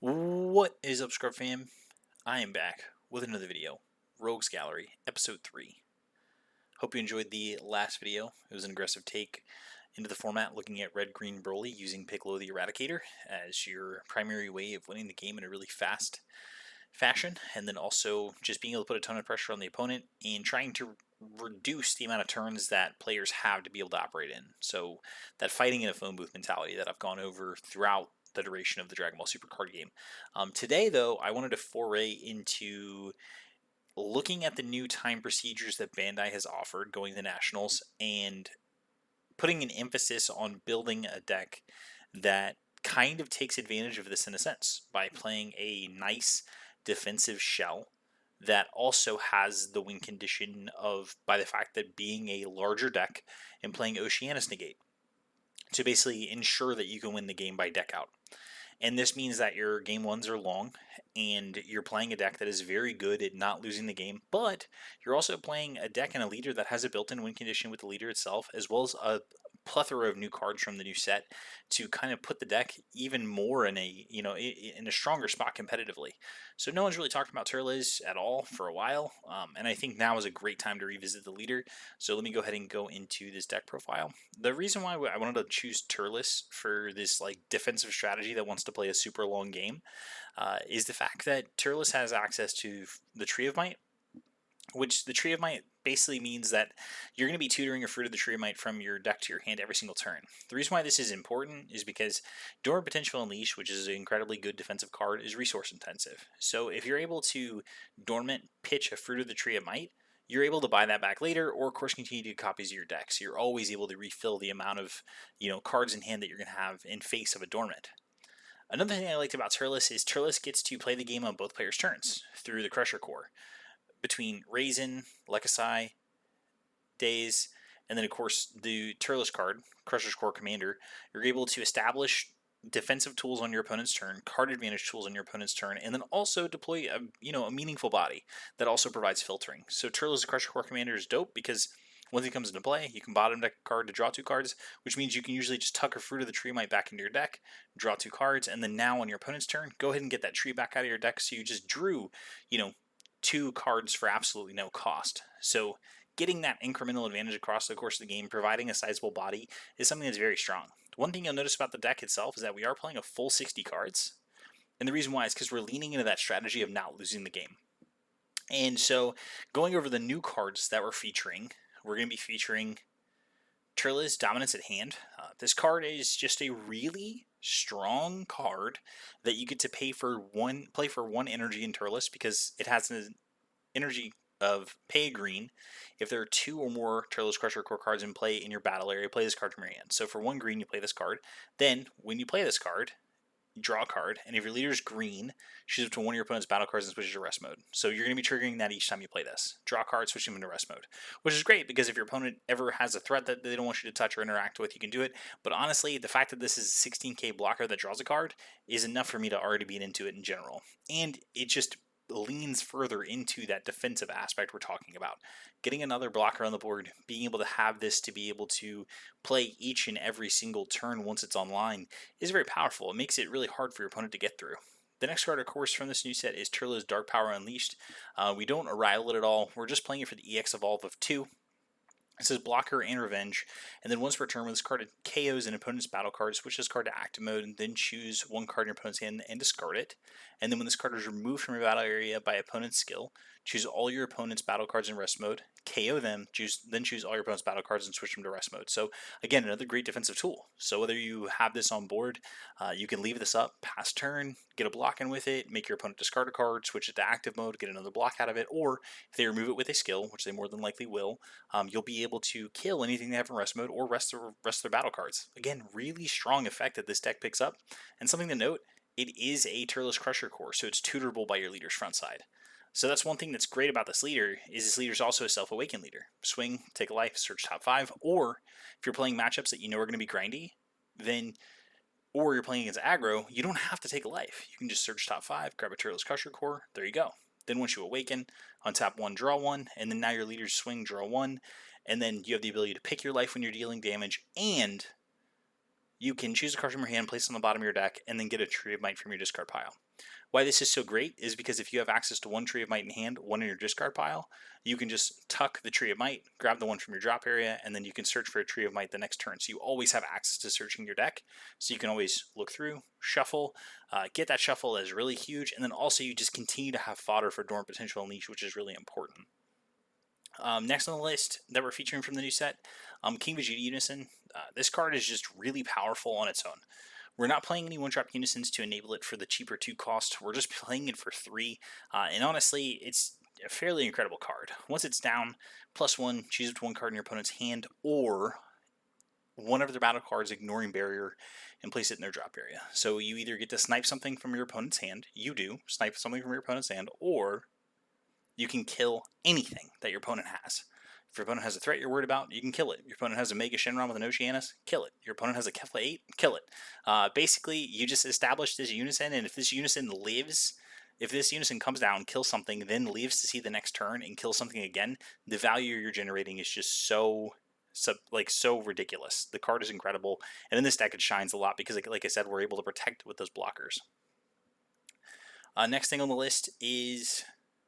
What is up, Scrub fam? I am back with another video, Rogues Gallery, Episode 3. Hope you enjoyed the last video. It was an aggressive take into the format, looking at Red Green Broly using Piccolo the Eradicator as your primary way of winning the game in a really fast fashion, and then also just being able to put a ton of pressure on the opponent and trying to reduce the amount of turns that players have to be able to operate in. So that fighting in a phone booth mentality that I've gone over throughout the duration of the Dragon Ball Super card game. Today, though, I wanted to foray into looking at the new time procedures that Bandai has offered going to Nationals and putting an emphasis on building a deck that kind of takes advantage of this in a sense by playing a nice defensive shell that also has the win condition of by the fact that being a larger deck and playing Oceanus Negate to basically ensure that you can win the game by deck out. And this means that your game ones are long and you're playing a deck that is very good at not losing the game, but you're also playing a deck and a leader that has a built-in win condition with the leader itself, as well as a plethora of new cards from the new set to kind of put the deck even more in a in a stronger spot competitively. So no one's really talked about Turles at all for a while, and I think now is a great time to revisit the leader. So let me go ahead and go into this deck profile. The reason why I wanted to choose Turles for this like defensive strategy that wants to play a super long game is the fact that Turles has access to the Tree of Might, which the Tree of Might basically means that you're going to be tutoring a fruit of the Tree of Might from your deck to your hand every single turn. The reason why this is important is because Dormant Potential Unleash, which is an incredibly good defensive card, is resource intensive. So if you're able to Dormant pitch a fruit of the Tree of Might, you're able to buy that back later, or of course continue to do copies of your deck. So you're always able to refill the amount of cards in hand that you're going to have in face of a Dormant. Another thing I liked about Turles is Turles gets to play the game on both players' turns through the Crusher Core. Between Raisin, Lekasai, Days, and then of course the Turles card, Crusher's Core Commander, you're able to establish defensive tools on your opponent's turn, card advantage tools on your opponent's turn, and then also deploy a meaningful body that also provides filtering. So Turles' Crusher Core Commander is dope because once he comes into play, you can bottom deck a card to draw 2 cards, which means you can usually just tuck a Fruit of the Tree Might back into your deck, draw 2 cards, and then now on your opponent's turn, go ahead and get that tree back out of your deck so you just drew, 2 cards for absolutely no cost. So getting that incremental advantage across the course of the game, providing a sizable body, is something that's very strong. One thing you'll notice about the deck itself is that we are playing a full 60 cards, and the reason why is because we're leaning into that strategy of not losing the game. And so going over the new cards that we're featuring, we're going to be featuring Turles Dominance at Hand. This card is just a really strong card that you get to play for one energy in Turles because it has an energy of pay green. If there are 2 or more Turles Crusher Core cards in play in your battle area, play this card from your hand. So for 1 green, you play this card. Then when you play this card, you draw a card, and if your leader's green, choose it to one of your opponent's battle cards and switches to rest mode. So you're going to be triggering that each time you play this. Draw a card, switch them into rest mode, which is great because if your opponent ever has a threat that they don't want you to touch or interact with, you can do it. But honestly, the fact that this is a 16k blocker that draws a card is enough for me to already be into it in general. And it just leans further into that defensive aspect we're talking about. Getting another blocker on the board, being able to have this to be able to play each and every single turn once it's online is very powerful. It makes it really hard for your opponent to get through. The next card, of course, from this new set is Turlo's Dark Power Unleashed. We don't rival it at all. We're just playing it for the EX Evolve of 2. It says Blocker and Revenge, and then once per turn, when this card KOs an opponent's battle card, switch this card to active mode, and then choose 1 card in your opponent's hand and discard it. And then when this card is removed from your battle area by opponent's skill, choose all your opponent's battle cards in rest mode, KO them, then choose all your opponent's battle cards and switch them to rest mode. So again, another great defensive tool. So whether you have this on board, you can leave this up past turn, get a block in with it, make your opponent discard a card, switch it to active mode, get another block out of it, or if they remove it with a skill, which they more than likely will, you'll be able to kill anything they have in rest mode or rest their battle cards. Again, really strong effect that this deck picks up. And something to note, it is a Turles Crusher Core, so it's tutorable by your leader's front side. So that's one thing that's great about this leader, is this leader's also a self-awakened leader. Swing, take a life, search top 5, or if you're playing matchups that you know are going to be grindy, then, or you're playing against aggro, you don't have to take a life. You can just search top 5, grab a Turles Crusher Core, there you go. Then once you awaken, untap 1, draw 1, and then now your leader's swing, draw 1, and then you have the ability to pick your life when you're dealing damage, and you can choose a card from your hand, place it on the bottom of your deck, and then get a Tree of Might from your discard pile. Why this is so great is because if you have access to one Tree of Might in hand, one in your discard pile, you can just tuck the Tree of Might, grab the one from your drop area, and then you can search for a Tree of Might the next turn. So you always have access to searching your deck. So you can always look through, shuffle, get that shuffle as really huge, and then also you just continue to have fodder for Dormant Potential Unleash, which is really important. Next on the list that we're featuring from the new set, Kimbju Unison. This card is just really powerful on its own. We're not playing any one-drop unisons to enable it for the cheaper 2 cost. We're just playing it for 3. And honestly, it's a fairly incredible card. Once it's down, +1, choose up to 1 card in your opponent's hand or one of their battle cards ignoring barrier and place it in their drop area. So you either get to snipe something from your opponent's hand, snipe something from your opponent's hand, or you can kill anything that your opponent has. If your opponent has a threat you're worried about, you can kill it. Your opponent has a Mega Shenron with an Oceanus, kill it. Your opponent has a Kefla 8, kill it. Basically, you just establish this unison, and if this unison lives, if this unison comes down, kills something, then lives to see the next turn and kills something again, the value you're generating is just so ridiculous. The card is incredible, and in this deck it shines a lot because, like I said, we're able to protect with those blockers. Next thing on the list is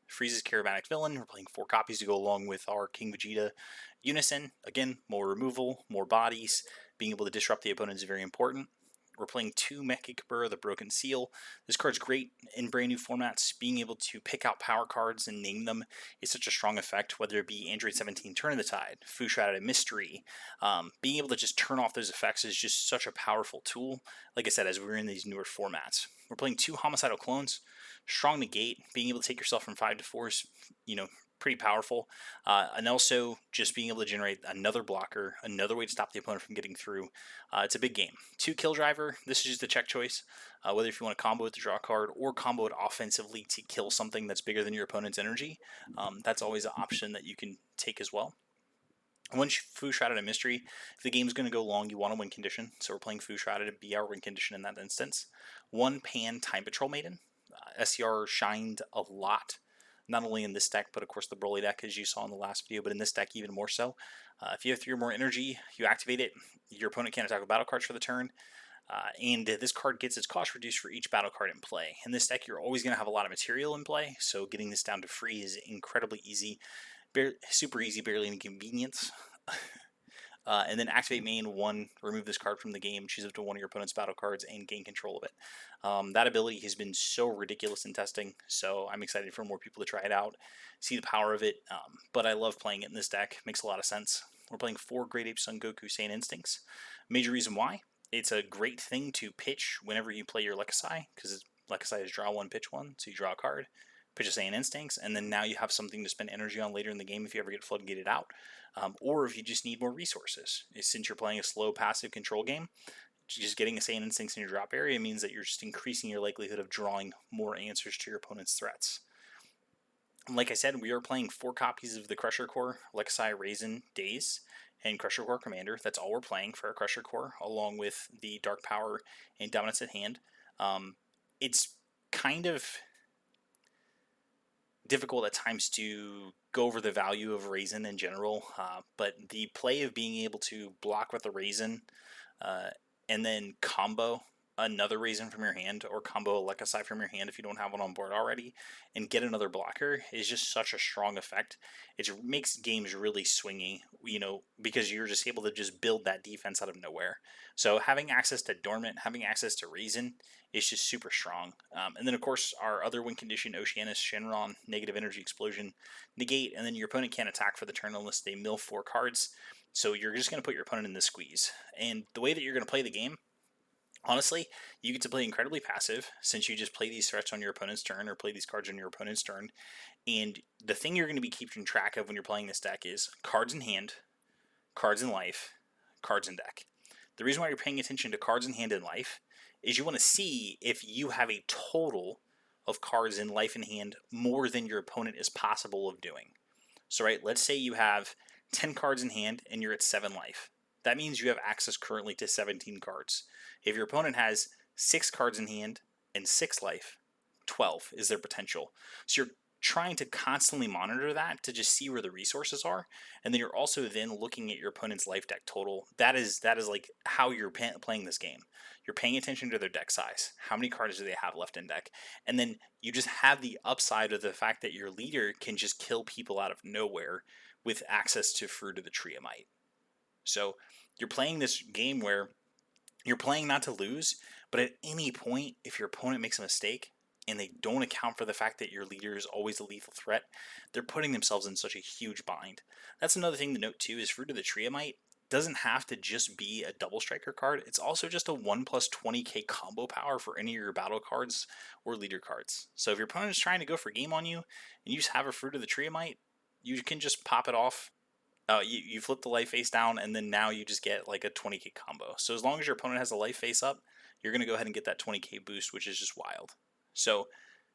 Frieza's Carabatic Villain. We're playing 4 copies to go along with our Kimbju Unison. Again, more removal, more bodies. Being able to disrupt the opponent is very important. We're playing 2 Mecha Kabura, the Broken Seal. This card's great in brand new formats. Being able to pick out power cards and name them is such a strong effect, whether it be Android 17 Turn of the Tide, Fushrouded Mystery. Being able to just turn off those effects is just such a powerful tool, like I said, as we're in these newer formats. We're playing 2 Homicidal Clones. Strong Negate, being able to take yourself from 5 to 4 is, pretty powerful. And also just being able to generate another blocker, another way to stop the opponent from getting through. It's a big game. 2 Kill Driver, this is just a check choice. Whether if you want to combo it to draw a card or combo it offensively to kill something that's bigger than your opponent's energy, that's always an option that you can take as well. One Fu Shrouded and Mystery, if the game's going to go long, you want a win condition. So we're playing Fu Shrouded to be our win condition in that instance. 1 Pan Time Patrol Maiden. SCR shined a lot, not only in this deck, but of course the Broly deck, as you saw in the last video, but in this deck even more so. If you have 3 or more energy, you activate it, your opponent can't attack with battle cards for the turn, and this card gets its cost reduced for each battle card in play. In this deck, you're always going to have a lot of material in play, so getting this down to free is incredibly easy, super easy, barely an inconvenience. And then activate main 1, remove this card from the game, choose up to 1 of your opponent's battle cards, and gain control of it. That ability has been so ridiculous in testing, so I'm excited for more people to try it out, see the power of it, but I love playing it in this deck. Makes a lot of sense. We're playing 4 Great Ape Son Goku Saiyan Instincts. Major reason why, it's a great thing to pitch whenever you play your Lekasai, because Lekasai is draw 1, pitch 1, so you draw a card, pitch a Saiyan Instincts, and then now you have something to spend energy on later in the game if you ever get floodgated out. Or if you just need more resources. Since you're playing a slow passive control game, just getting a Saiyan Instincts in your drop area means that you're just increasing your likelihood of drawing more answers to your opponent's threats. Like I said, we are playing 4 copies of the Crusher Core, Lekasai, Raisin, Daze, and Crusher Core Commander. That's all we're playing for our Crusher Core, along with the Dark Power and Dominance at hand. It's kind of difficult at times to go over the value of Raisin in general, but the play of being able to block with a Raisin and then combo another Raisin from your hand, or combo a Lekasai from your hand if you don't have one on board already, and get another blocker is just such a strong effect. It makes games really swingy, because you're just able to just build that defense out of nowhere. So having access to Dormant, having access to Raisin is just super strong. And then of course our other win condition, Oceanus, Shenron, Negative Energy Explosion, Negate, and then your opponent can't attack for the turn unless they mill 4 cards. So you're just going to put your opponent in the squeeze. And the way that you're going to play the game, honestly, you get to play incredibly passive, since you just play these threats on your opponent's turn or play these cards on your opponent's turn. And the thing you're going to be keeping track of when you're playing this deck is cards in hand, cards in life, cards in deck. The reason why you're paying attention to cards in hand and life is you want to see if you have a total of cards in life and hand more than your opponent is possible of doing. So let's say you have 10 cards in hand and you're at 7 life. That means you have access currently to 17 cards. If your opponent has 6 cards in hand and 6 life, 12 is their potential. So you're trying to constantly monitor that to just see where the resources are, and then you're also then looking at your opponent's life deck total. That is like how you're playing this game. You're paying attention to their deck size. How many cards do they have left in deck? And then you just have the upside of the fact that your leader can just kill people out of nowhere with access to Fruit of the Triamite. So you're playing this game where you're playing not to lose, but at any point, if your opponent makes a mistake and they don't account for the fact that your leader is always a lethal threat, they're putting themselves in such a huge bind. That's another thing to note too, is Fruit of the Triamite doesn't have to just be a double striker card. It's also just a 1+20k combo power for any of your battle cards or leader cards. So if your opponent is trying to go for game on you and you just have a Fruit of the Triamite, you can just pop it off. You flip the life face down, and then now you just get like a 20k combo. So as long as your opponent has a life face up, you're going to go ahead and get that 20k boost, which is just wild. So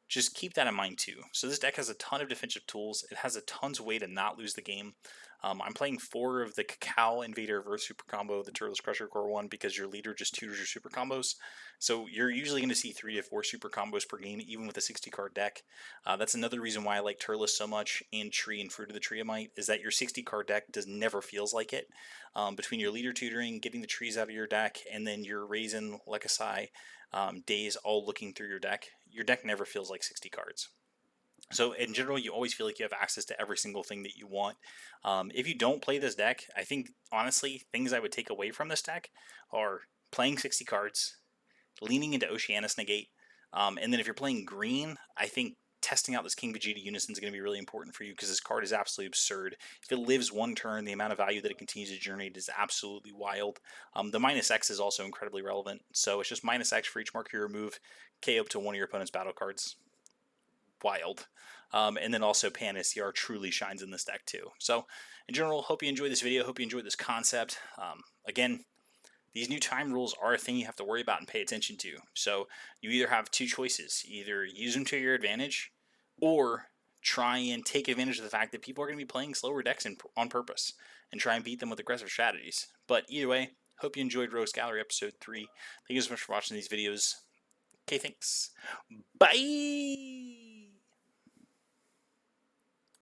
just keep that in mind too. So this deck has a ton of defensive tools. It has a tons of way to not lose the game. I'm playing 4 of the Cacao Invader Reverse Super Combo, the Turles Crusher Core one, because your leader just tutors your super combos. So you're usually going to see 3 to 4 super combos per game, even with a 60 card deck. That's another reason why I like Turles so much in Tree and Fruit of the Triamite, is that your 60 card deck never feels like it. Between your leader tutoring, getting the trees out of your deck, and then your Raisin, Lekasai, days all looking through your deck never feels like 60 cards. So in general, you always feel like you have access to every single thing that you want. If you don't play this deck, I think, honestly, things I would take away from this deck are playing 60 cards, leaning into Oceanus Negate, and then if you're playing green, I think testing out this Kimbju Unison is going to be really important for you, because this card is absolutely absurd. If it lives 1 turn, the amount of value that it continues to generate is absolutely wild. The -X is also incredibly relevant, so it's just -X for each marker you remove, KO up to one of your opponent's battle cards. Wild. And then also Pan-SCR truly shines in this deck too. So in general, hope you enjoyed this video, hope you enjoyed this concept. Again, these new time rules are a thing you have to worry about and pay attention to. So you either have 2 choices: either use them to your advantage, or try and take advantage of the fact that people are going to be playing slower decks on purpose and try and beat them with aggressive strategies. But either way, hope you enjoyed Rogues Gallery episode 3. Thank you so much for watching these videos. Okay, thanks. Bye!